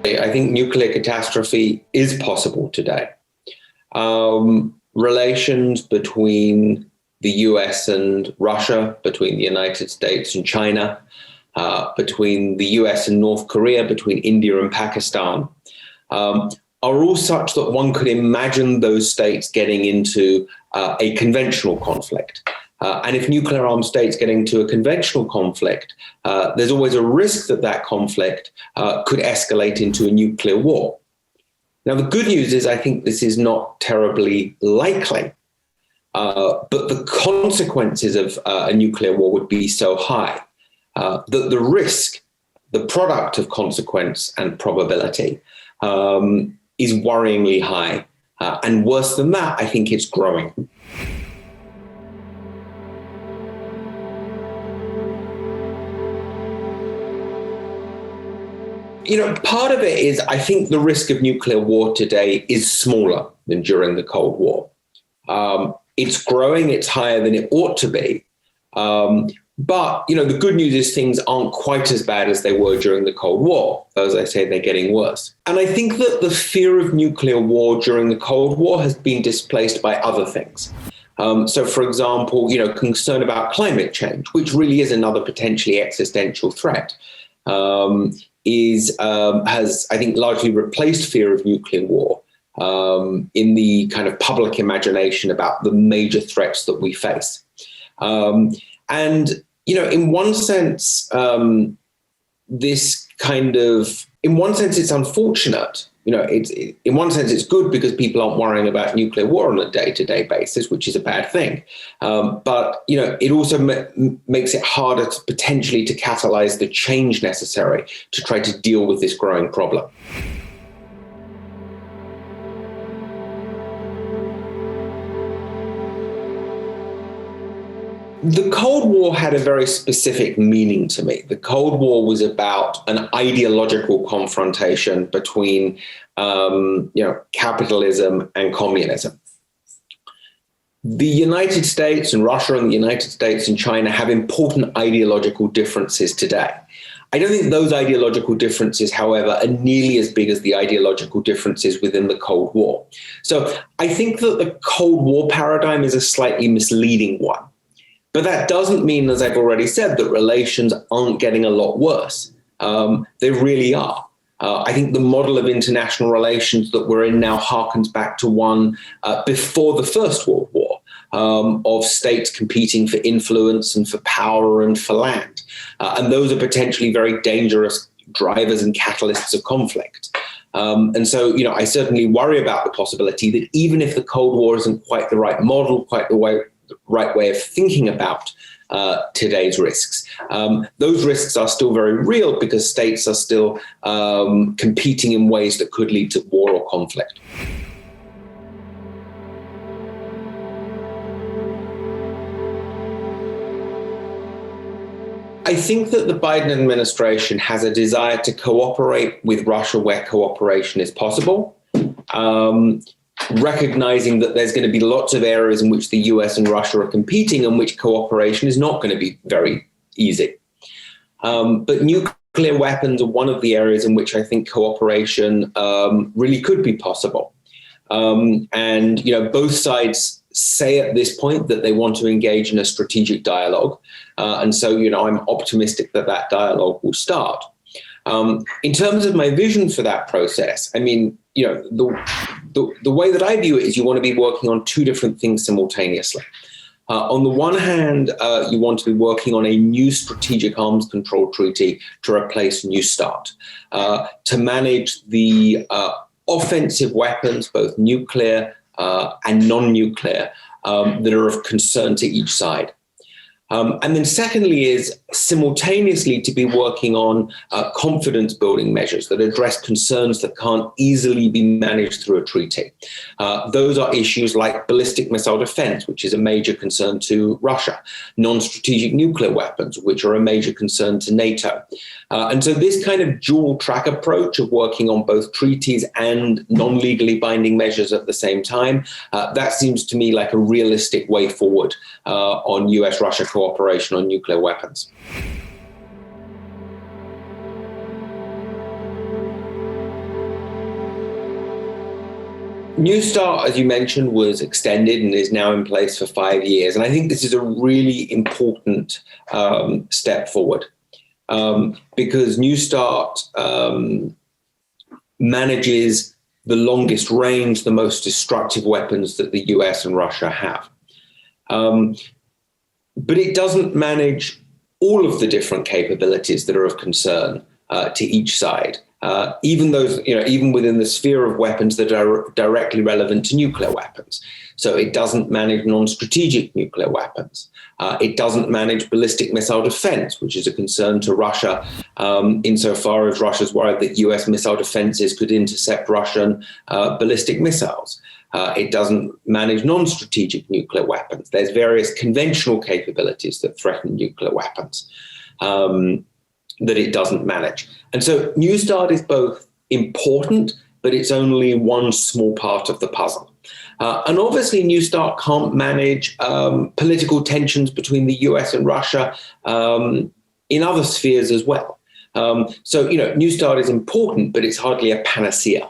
I think nuclear catastrophe is possible today. Relations between the US and Russia, between the United States and China, between the US and North Korea, between India and Pakistan, are all such that one could imagine those states getting into a conventional conflict. And if nuclear armed states get into a conventional conflict, there's always a risk that that conflict could escalate into a nuclear war. Now, the good news is I think this is not terribly likely, but the consequences of a nuclear war would be so high that the risk, the product of consequence and probability, is worryingly high. And worse than that, I think it's growing. Part of it is I think the risk of nuclear war today is smaller than during the Cold War. It's growing, it's higher than it ought to be. But the good news is things aren't quite as bad as they were during the Cold War. As I say, they're getting worse. And I think that the fear of nuclear war during the Cold War has been displaced by other things. So, for example, concern about climate change, which really is another potentially existential threat, has, I think, largely replaced fear of nuclear war in the kind of public imagination about the major threats that we face. In one sense, it's unfortunate. In one sense, it's good because people aren't worrying about nuclear war on a day-to-day basis, which is a bad thing. But it also makes it harder to potentially to catalyze the change necessary to try to deal with this growing problem. The Cold War had a very specific meaning to me. The Cold War was about an ideological confrontation between, capitalism and communism. The United States and Russia and the United States and China have important ideological differences today. I don't think those ideological differences, however, are nearly as big as the ideological differences within the Cold War. So I think that the Cold War paradigm is a slightly misleading one. But that doesn't mean, as I've already said, that relations aren't getting a lot worse. They really are. I think the model of international relations that we're in now harkens back to one before the First World War, of states competing for influence and for power and for land. And those are potentially very dangerous drivers and catalysts of conflict. And so, I certainly worry about the possibility that even if the Cold War isn't quite the right model, quite the right way of thinking about today's risks. Those risks are still very real because states are still competing in ways that could lead to war or conflict. I think that the Biden administration has a desire to cooperate with Russia where cooperation is possible. Recognizing that there's going to be lots of areas in which the US and Russia are competing and which cooperation is not going to be very easy. But nuclear weapons are one of the areas in which I think cooperation really could be possible. And both sides say at this point that they want to engage in a strategic dialogue. And so, I'm optimistic that that dialogue will start. In terms of my vision for that process, I mean, the way that I view it is you want to be working on two different things simultaneously. On the one hand, you want to be working on a new strategic arms control treaty to replace New START, to manage the offensive weapons, both nuclear and non-nuclear, that are of concern to each side. And then secondly is simultaneously to be working on confidence building measures that address concerns that can't easily be managed through a treaty. Those are issues like ballistic missile defense, which is a major concern to Russia, non-strategic nuclear weapons, which are a major concern to NATO. And so this kind of dual track approach of working on both treaties and non-legally binding measures at the same time, that seems to me like a realistic way forward on US-Russia cooperation on nuclear weapons. New START, as you mentioned, was extended and is now in place for 5 years. And I think this is a really important step forward because New START manages the longest range, the most destructive weapons that the US and Russia have. But it doesn't manage all of the different capabilities that are of concern to each side. Even those, even within the sphere of weapons that are directly relevant to nuclear weapons. So it doesn't manage non-strategic nuclear weapons. It doesn't manage ballistic missile defense, which is a concern to Russia, insofar as Russia's worried that US missile defenses could intercept Russian ballistic missiles. It doesn't manage non-strategic nuclear weapons. There's various conventional capabilities that threaten nuclear weapons that it doesn't manage. And so New START is both important, but it's only one small part of the puzzle. And obviously New START can't manage political tensions between the US and Russia in other spheres as well. So New START is important, but it's hardly a panacea.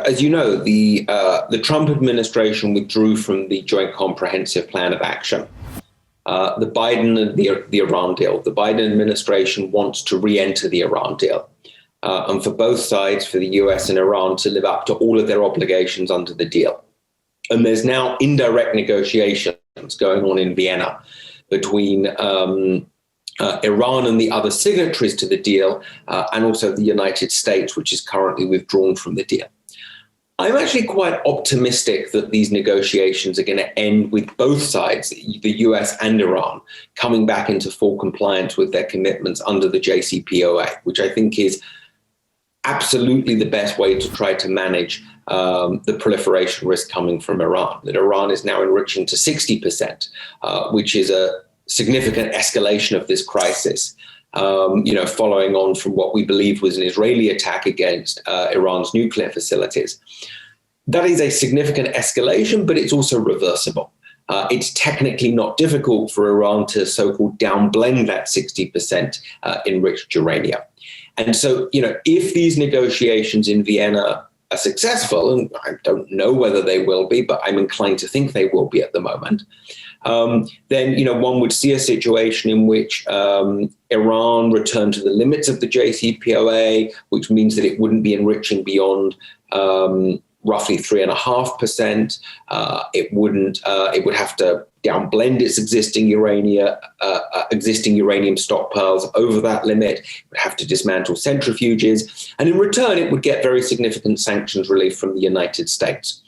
As you know, the Trump administration withdrew from the Joint Comprehensive Plan of Action. The Biden and the Iran deal. The Biden administration wants to re-enter the Iran deal, and for both sides, for the US and Iran, to live up to all of their obligations under the deal. And there's now indirect negotiations going on in Vienna between Iran and the other signatories to the deal, and also the United States, which is currently withdrawn from the deal. I'm actually quite optimistic that these negotiations are going to end with both sides, the US and Iran, coming back into full compliance with their commitments under the JCPOA, which I think is absolutely the best way to try to manage the proliferation risk coming from Iran. That Iran is now enriching to 60%, which is a significant escalation of this crisis, following on from what we believe was an Israeli attack against Iran's nuclear facilities. That is a significant escalation, but it's also reversible. It's technically not difficult for Iran to so-called downblend that 60% enriched uranium. And so, if these negotiations in Vienna are successful, and I don't know whether they will be, but I'm inclined to think they will be at the moment, then one would see a situation in which Iran returned to the limits of the JCPOA, which means that it wouldn't be enriching beyond roughly 3.5%. It would have to downblend its existing uranium stockpiles over that limit. It would have to dismantle centrifuges, and in return, it would get very significant sanctions relief from the United States.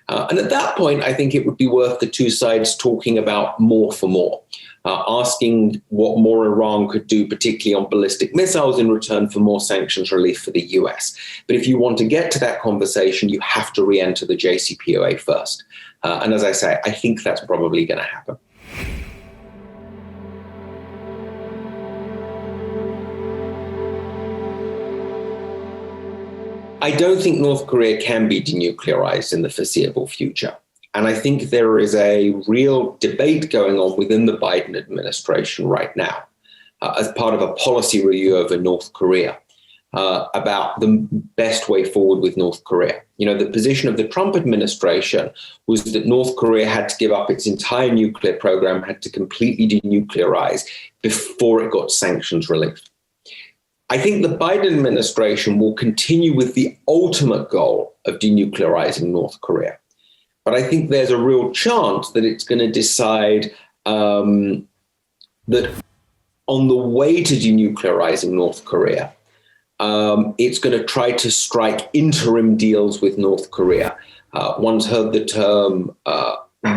And at that point, I think it would be worth the two sides talking about more for more, asking what more Iran could do, particularly on ballistic missiles, in return for more sanctions relief for the US. But if you want to get to that conversation, you have to re-enter the JCPOA first. And as I say, I think that's probably going to happen. I don't think North Korea can be denuclearized in the foreseeable future. And I think there is a real debate going on within the Biden administration right now as part of a policy review over North Korea about the best way forward with North Korea. The position of the Trump administration was that North Korea had to give up its entire nuclear program, had to completely denuclearize before it got sanctions relief. I think the Biden administration will continue with the ultimate goal of denuclearizing North Korea. But I think there's a real chance that it's going to decide that on the way to denuclearizing North Korea, it's going to try to strike interim deals with North Korea. One's heard the term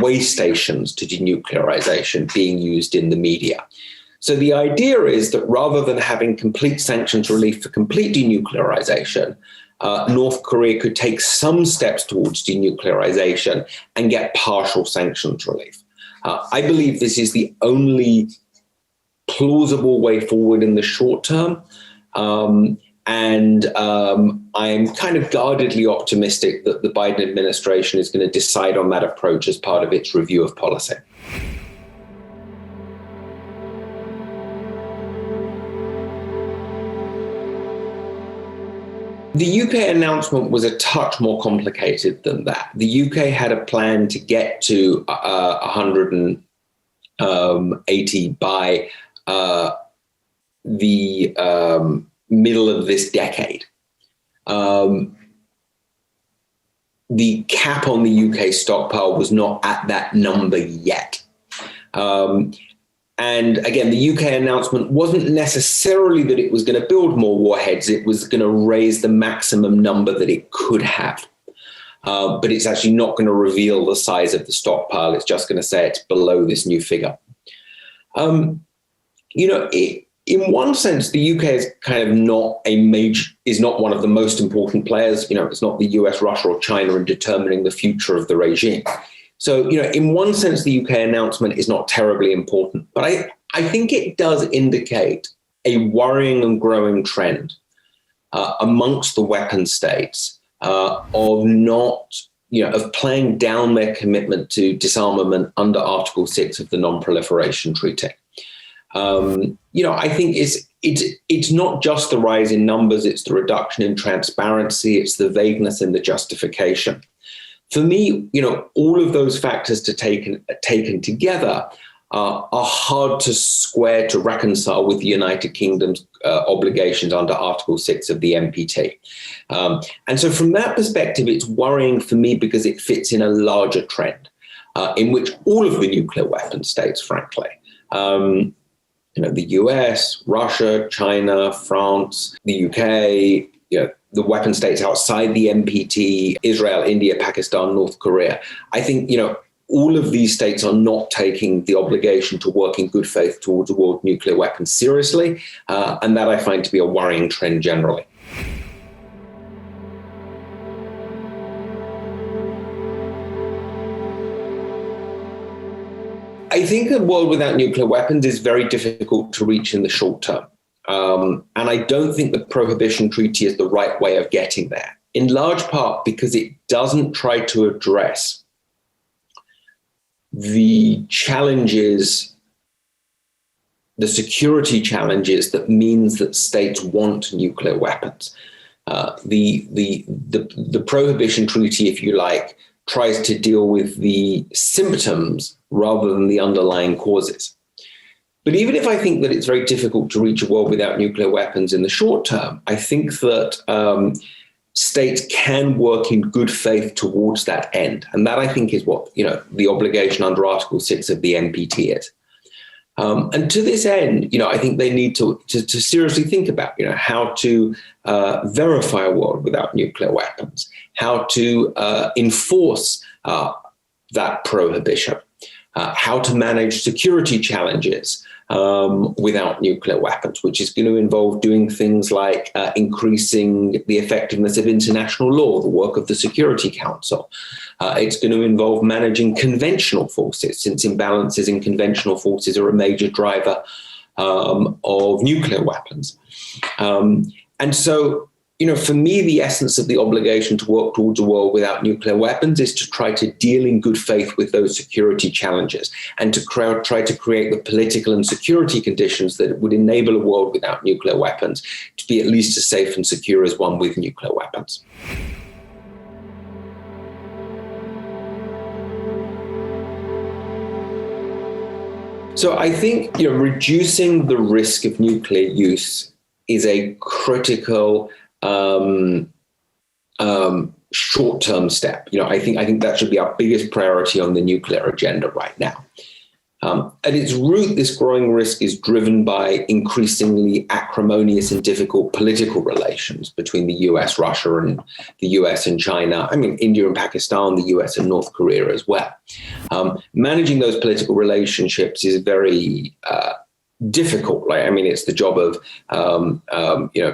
way stations to denuclearization being used in the media. So the idea is that rather than having complete sanctions relief for complete denuclearization, North Korea could take some steps towards denuclearization and get partial sanctions relief. I believe this is the only plausible way forward in the short term. And I'm kind of guardedly optimistic that the Biden administration is going to decide on that approach as part of its review of policy. The UK announcement was a touch more complicated than that. The UK had a plan to get to 180 by the middle of this decade. The cap on the UK stockpile was not at that number yet. And again, the UK announcement wasn't necessarily that it was going to build more warheads. It was going to raise the maximum number that it could have. But it's actually not going to reveal the size of the stockpile. It's just going to say it's below this new figure. In one sense, the UK is kind of not one of the most important players. It's not the US, Russia, or China in determining the future of the regime. So, in one sense, the UK announcement is not terribly important, but I think it does indicate a worrying and growing trend amongst the weapon states of playing down their commitment to disarmament under Article 6 of the Non-Proliferation Treaty. I think it's not just the rise in numbers, it's the reduction in transparency, it's the vagueness in the justification. For me, all of those factors taken together are hard to square, to reconcile with the United Kingdom's obligations under Article 6 of the NPT. And so from that perspective, it's worrying for me because it fits in a larger trend in which all of the nuclear weapon states, frankly, the US, Russia, China, France, the UK, the weapon states outside the NPT, Israel, India, Pakistan, North Korea. I think, all of these states are not taking the obligation to work in good faith towards a world nuclear weapon seriously. And that I find to be a worrying trend generally. I think a world without nuclear weapons is very difficult to reach in the short term. And I don't think the Prohibition Treaty is the right way of getting there, in large part because it doesn't try to address the challenges, the security challenges that means that states want nuclear weapons. The Prohibition Treaty, if you like, tries to deal with the symptoms rather than the underlying causes. But even if I think that it's very difficult to reach a world without nuclear weapons in the short term, I think that states can work in good faith towards that end. And that, I think, is what the obligation under Article 6 of the NPT is. And to this end, I think they need to seriously think about, how to verify a world without nuclear weapons, how to enforce that prohibition, how to manage security challenges without nuclear weapons, which is going to involve doing things like increasing the effectiveness of international law, the work of the Security Council. It's going to involve managing conventional forces, since imbalances in conventional forces are a major driver of nuclear weapons. And so, for me, the essence of the obligation to work towards a world without nuclear weapons is to try to deal in good faith with those security challenges and to try to create the political and security conditions that would enable a world without nuclear weapons to be at least as safe and secure as one with nuclear weapons. So I think reducing the risk of nuclear use is a critical short-term step. I think that should be our biggest priority on the nuclear agenda right now. At its root, this growing risk is driven by increasingly acrimonious and difficult political relations between the US, Russia, and the US and China. India and Pakistan, the US and North Korea as well. Managing those political relationships is very difficult. It's the job of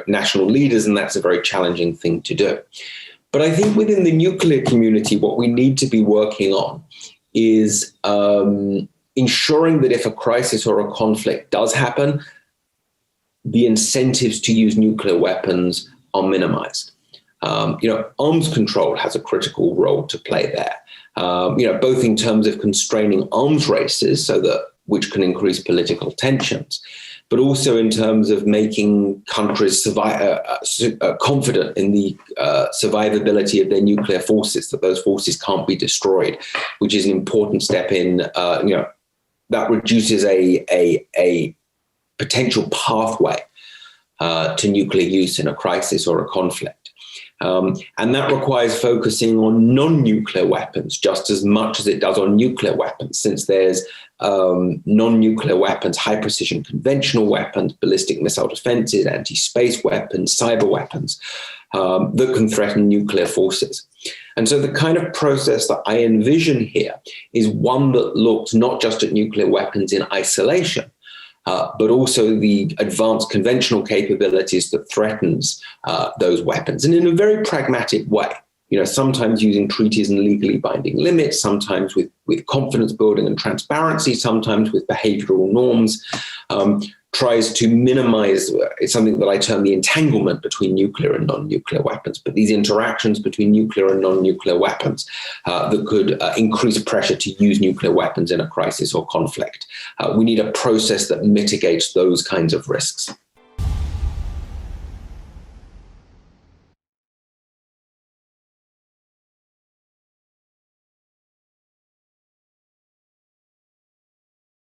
national leaders, and that's a very challenging thing to do. But I think within the nuclear community, what we need to be working on is ensuring that if a crisis or a conflict does happen, the incentives to use nuclear weapons are minimized. Arms control has a critical role to play there, both in terms of constraining arms races which can increase political tensions, but also in terms of making countries confident in the survivability of their nuclear forces, that those forces can't be destroyed, which is an important step in, that reduces a potential pathway to nuclear use in a crisis or a conflict. And that requires focusing on non-nuclear weapons just as much as it does on nuclear weapons, since there's non-nuclear weapons, high-precision conventional weapons, ballistic missile defenses, anti-space weapons, cyber weapons that can threaten nuclear forces. And so the kind of process that I envision here is one that looks not just at nuclear weapons in isolation, but also the advanced conventional capabilities that threatens those weapons, and in a very pragmatic way. Sometimes using treaties and legally binding limits, sometimes with confidence building and transparency, sometimes with behavioral norms, tries to minimize, it's something that I term the entanglement between nuclear and non-nuclear weapons, but these interactions between nuclear and non-nuclear weapons that could increase pressure to use nuclear weapons in a crisis or conflict. We need a process that mitigates those kinds of risks.